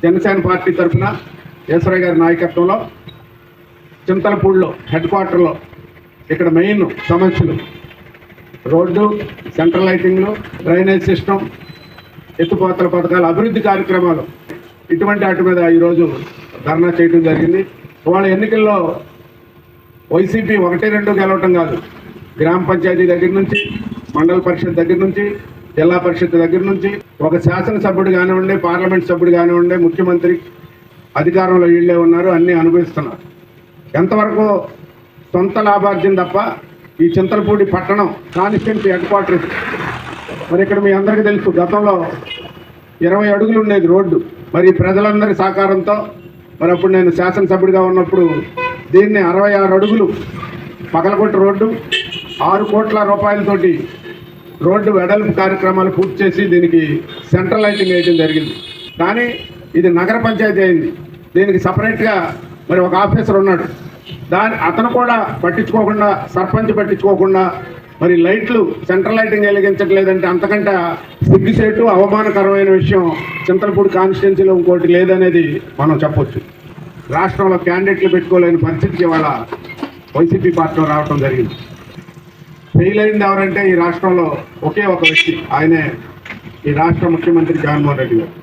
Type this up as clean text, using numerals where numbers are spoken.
Janasena party తరఫున ఈశ్వరయ్య గారి నాయకత్వంలో చింతలపూడిలో హెడ్ క్వార్టర్లో ఇక్కడ మెయిన్ సమస్యలు రోడ్డు, సెంట్రల్ లైటింగ్లు, డ్రైనేజ్ సిస్టమ్, ఎత్తుపోతల పథకాల అభివృద్ధి కార్యక్రమాలు ఇటువంటి వాటి మీద ఈరోజు ధర్నా చేయడం జరిగింది. వాళ్ళ ఎన్నికల్లో వైసీపీ 1-2 గెలవటం కాదు, గ్రామ పంచాయతీ దగ్గర నుంచి, మండల పరిషత్ దగ్గర నుంచి, జిల్లా పరిషత్ దగ్గర నుంచి ఒక శాసనసభ్యుడు కానివ్వండి, పార్లమెంట్ సభ్యుడు కానివ్వండి, ముఖ్యమంత్రి అధికారంలో వీళ్ళే ఉన్నారు, అన్నీ అనుభవిస్తున్నారు. ఎంతవరకు సొంత లాభార్జన తప్ప ఈ చింతలపూడి పట్టణం కాన్స్టిట్యున్సీ హెడ్ క్వార్టర్. మరి ఇక్కడ మీ అందరికీ తెలుసు, గతంలో 20 అడుగులు ఉండేది రోడ్డు. మరి ప్రజలందరి సహకారంతో మరి అప్పుడు నేను శాసనసభ్యుడిగా ఉన్నప్పుడు దీన్ని 66 అడుగులు పగలగొట్టి రోడ్డు 6 కోట్ల రూపాయలతోటి రోడ్డు వెడల్పు కార్యక్రమాలు పూర్తి చేసి దీనికి సెంట్రల్ లైటింగ్ వేయడం జరిగింది. కానీ ఇది నగర పంచాయతీ అయింది. దీనికి సపరేట్గా మరి ఒక ఆఫీసర్ ఉన్నాడు. అతను కూడా పట్టించుకోకుండా, సర్పంచ్ పట్టించుకోకుండా మరి లైట్లు సెంట్రల్ లైటింగ్ వెలిగించట్లేదంటే అంతకంటే సిగ్గుసేటు, అవమానకరమైన విషయం చింతలపూడి కాన్స్టిట్యున్సీలో ఇంకోటి లేదనేది మనం చెప్పొచ్చు. రాష్ట్రంలో క్యాండిడేట్లు పెట్టుకోలేని పరిస్థితికి ఇవాళ వైసీపీ పార్టీలో రావడం జరిగింది. ఫెయిల్ అయింది ఎవరంటే ఈ రాష్ట్రంలో ఒకే ఒక వ్యక్తి, ఆయనే ఈ రాష్ట్ర ముఖ్యమంత్రి జగన్మోహన్ రెడ్డి గారు.